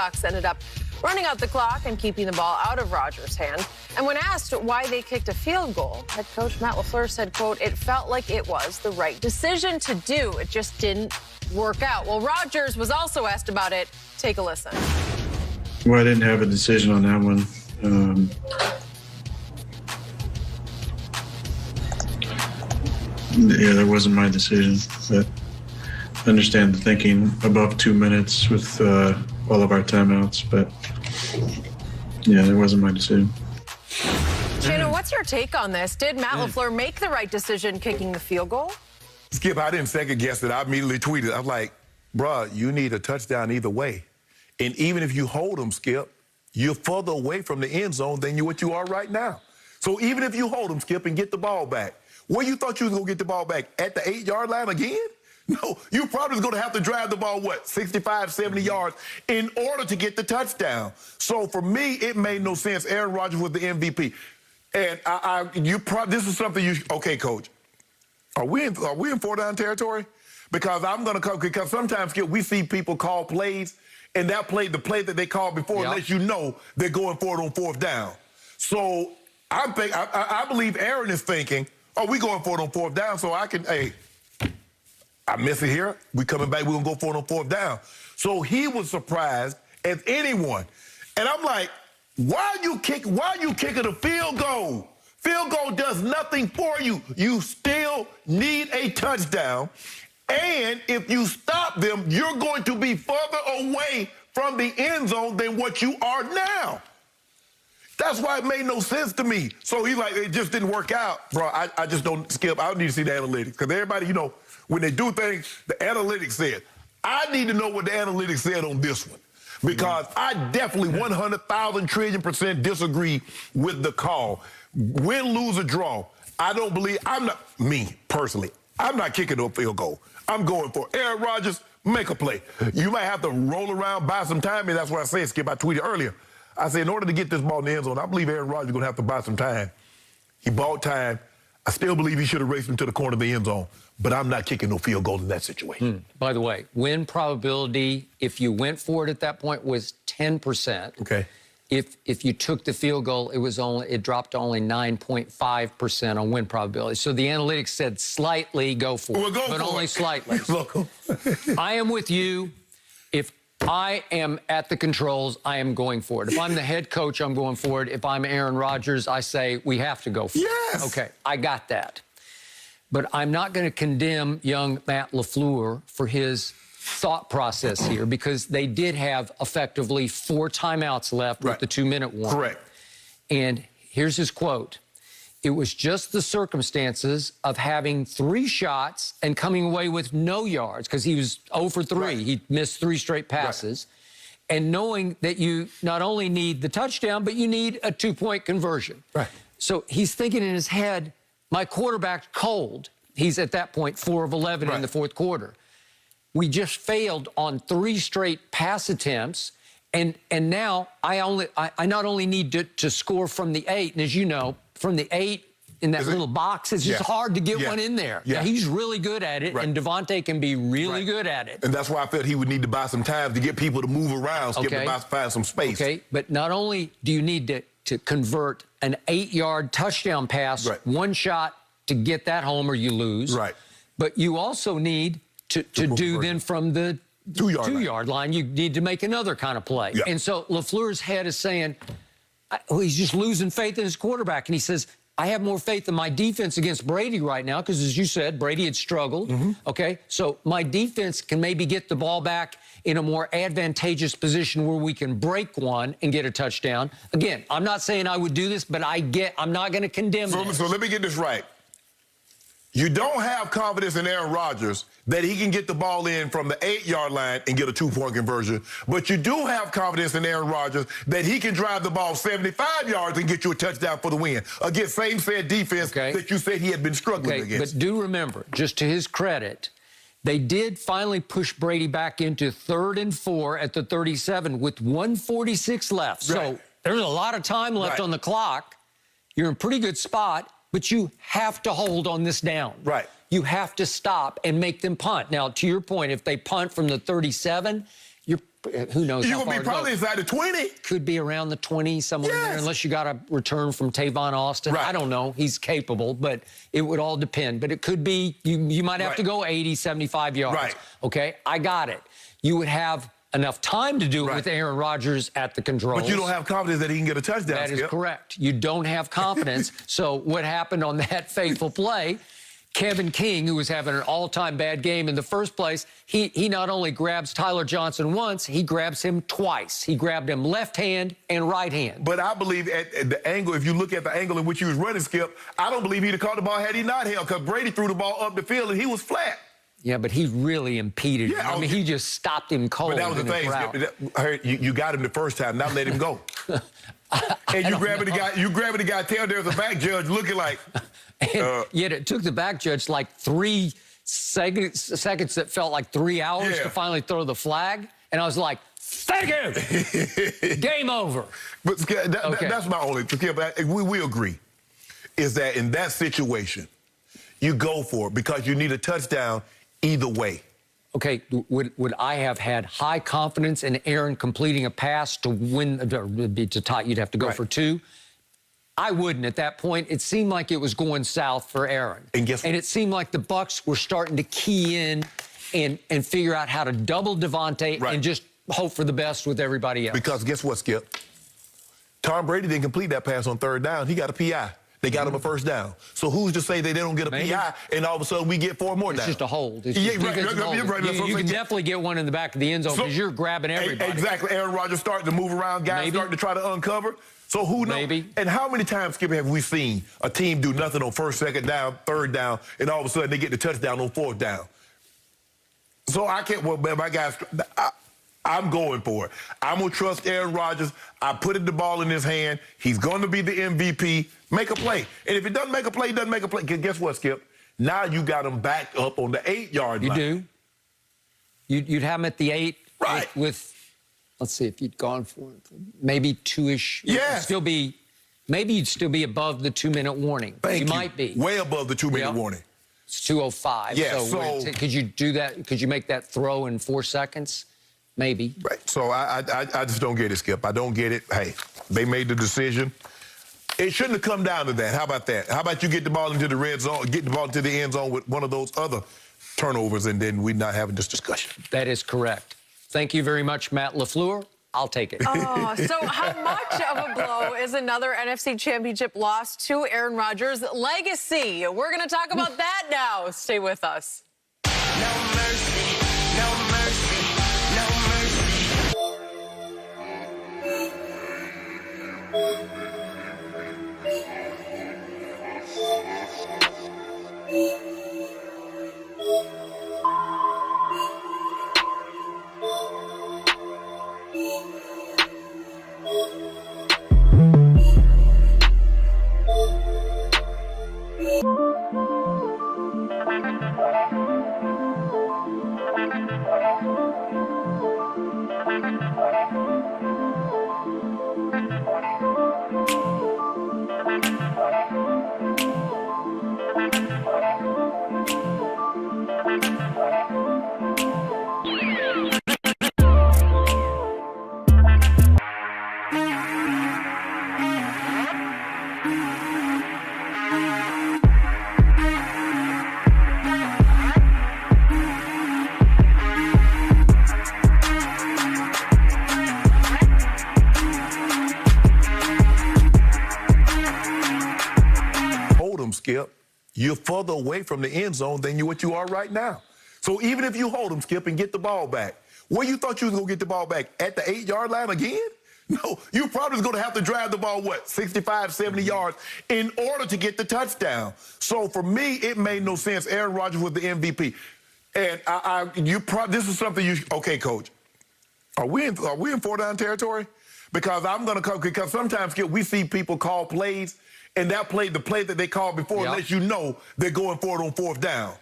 Sox ended up running out the clock and keeping the ball out of Rodgers' hand. And when asked why they kicked a field goal, head coach Matt Lafeur said, quote, "It felt like it was the right decision to do. It just didn't work out." Well, Rodgers was also asked about it. Take a listen. Well, I didn't have a decision on that one. Yeah, that wasn't my decision, but I understand the thinking above 2 minutes with all of our timeouts, but yeah, that wasn't my decision. Shannon, what's your take on this? Did Matt Lafeur make the right decision kicking the field goal? Skip, I didn't second guess it. I immediately tweeted. I'm like, bruh, you need a touchdown either way. And even if you hold them, Skip, you're further away from the end zone than what you are right now. So even if you hold them, Skip, and get the ball back, where you thought you was going to get the ball back? At the 8-yard line again? No, you probably was going to have to drive the ball, 65, 70 yards in order to get the touchdown. So for me, it made no sense. Aaron Rodgers was the MVP. And this is something you, okay, Coach, are we in 4-down territory? Because I'm going to come, because sometimes, Skip, we see people call plays, and that play, the play that they called before, lets you know they're going for it on 4th down. So I believe Aaron is thinking, oh, we going for it on 4th down, so I can, hey, I miss it here. We coming back, we're going to go for it on 4th down. So he was surprised as anyone. And I'm like, why are you kicking a field goal? Field goal does nothing for you. You still need a touchdown. And if you stop them, you're going to be further away from the end zone than what you are now. That's why it made no sense to me. So he's like, it just didn't work out. Bro, I just don't, Skip, I don't need to see the analytics. Because everybody, you know, when they do things, the analytics said. I need to know what the analytics said on this one. Because I definitely 100,000 trillion% disagree with the call. Win, lose, or draw. I don't believe, me personally, I'm not kicking no field goal. I'm going for Aaron Rodgers, make a play. You might have to roll around, buy some time, and that's what I said, Skip. I tweeted earlier. I said, in order to get this ball in the end zone, I believe Aaron Rodgers is going to have to buy some time. He bought time. I still believe he should have raced him to the corner of the end zone, but I'm not kicking no field goal in that situation. By the way, win probability, if you went for it at that point, was 10%. Okay. If you took the field goal, it dropped to only 9.5% on win probability. So the analytics said slightly go for it, but only slightly. I am with you. If I am at the controls, I am going for it. If I'm the head coach, I'm going for it. If I'm Aaron Rodgers, I say we have to go for it. Okay, I got that. But I'm not going to condemn young Matt Lafeur for his thought process here, because they did have effectively 4 timeouts left with the 2-minute warning. Correct. And here's his quote. It was just the circumstances of having 3 shots and coming away with no yards, because he was 0 for 3. He missed 3 straight passes. And knowing that you not only need the touchdown, but you need a 2-point conversion. So he's thinking in his head, my quarterback's cold. He's at that point 4 of 11 in the 4th quarter. We just failed on 3 straight pass attempts. And now I not only need to score from the 8, and as you know, from the 8 in that little box, it's just hard to get one in there. Now, he's really good at it, and Devontae can be really good at it. And that's why I felt he would need to buy some time to get people to move around, Skip, to find some space. Okay, but not only do you need to convert an 8-yard touchdown pass, 1 shot to get that home or you lose, but you also need to do then from the 2-yard line, you need to make another kind of play. And so Lafleur's head is saying, he's just losing faith in his quarterback. And he says, I have more faith in my defense against Brady right now, because as you said, Brady had struggled. Okay, so my defense can maybe get the ball back in a more advantageous position where we can break one and get a touchdown. Again, I'm not saying I would do this, but I'm not going to condemn this. So let me get this right. You don't have confidence in Aaron Rodgers that he can get the ball in from the 8-yard line and get a 2-point conversion, but you do have confidence in Aaron Rodgers that he can drive the ball 75 yards and get you a touchdown for the win against same said defense that you said he had been struggling against. But do remember, just to his credit, they did finally push Brady back into 3rd and 4 at the 37 with 1:46 left. So there's a lot of time left on the clock. You're in a pretty good spot. But you have to hold on this down. You have to stop and make them punt. Now, to your point, if they punt from the 37, you're who knows You're how going to far be probably inside the 20. Could be around the 20, somewhere in there, Yes. unless you got a return from Tavon Austin. Right. I don't know. He's capable, but it would all depend. But it could be, you might have to go 80, 75 yards. Right. Okay, I got it. You would have enough time to do it Right. with Aaron Rodgers at the controls. But you don't have confidence that he can get a touchdown, That is Skip. correct. You don't have confidence. So what happened on that fateful play, Kevin King, who was having an all-time bad game in the first place, he not only grabs Tyler Johnson once, he grabs him twice. He grabbed him left hand and right hand. But I believe at the angle, if you look at the angle in which he was running, Skip, I don't believe he'd have caught the ball had he not held, because Brady threw the ball up the field and he was flat. Yeah, but he really impeded him. Yeah, I mean, he just stopped him cold. But that was the in his thing, route. Skip. You got him the first time, now let him go. And you grabbing the guy, tell there's a back judge looking like. Yet it took the back judge like 3 seconds that felt like 3 hours to finally throw the flag. And I was like, thank you. Game over. But that's my only, Skip, we agree, is that in that situation, you go for it because you need a touchdown either way. Okay, would I have had high confidence in Aaron completing a pass to win, to tie? You'd have to go for 2. I wouldn't at that point. It seemed like it was going south for Aaron. And guess what? And it seemed like the Bucs were starting to key in and figure out how to double Devontae and just hope for the best with everybody else. Because guess what, Skip? Tom Brady didn't complete that pass on 3rd down. He got a PI. They got him a 1st down. So who's to say that they don't get a PI and all of a sudden we get 4 more downs? It's just a hold. It's Yeah, just right, defensive hold. You can definitely get one in the back of the end zone because you're grabbing everybody. Exactly. Aaron Rodgers starting to move around, guys starting to try to uncover. So who knows? Maybe. And how many times, Skip, have we seen a team do nothing on 1st, 2nd down, 3rd down, and all of a sudden they get the touchdown on 4th down? So I can't, well, my guys, I'm going for it. I'm going to trust Aaron Rodgers. I put the ball in his hand. He's going to be the MVP. Make a play. And if it doesn't make a play, he doesn't make a play. Guess what, Skip? Now you got him back up on the 8-yard line. You do. You'd have him at the 8 with let's see, if you'd gone for it, maybe 2-ish. Yeah. Maybe you'd still be above the 2-minute warning. Thank you. Might be. Way above the 2-minute warning. It's 2:05. Yeah, so could you do that? Could you make that throw in 4 seconds? Maybe. Right. So I just don't get it, Skip. I don't get it. Hey, they made the decision. It shouldn't have come down to that. How about that? How about you get the ball into the red zone, get the ball into the end zone with one of those other turnovers, and then we're not having this discussion. That is correct. Thank you very much, Matt Lafeur. I'll take it. Oh, so how much of a blow is another NFC Championship loss to Aaron Rodgers' legacy? We're going to talk about that now. Stay with us. No mercy, no mercy, no Skip, you're further away from the end zone than what you are right now. So even if you hold them, Skip, and get the ball back, where you thought you was going to get the ball back? At the 8-yard line again? No, you probably was going to have to drive the ball, 65, 70 yards in order to get the touchdown. So for me, it made no sense. Aaron Rodgers was the MVP. And this is something okay, Coach, are we in 4-down territory? Because I'm going to come, because sometimes, Skip, we see people call plays, and the play that they called before lets you know they're going for it on 4th down.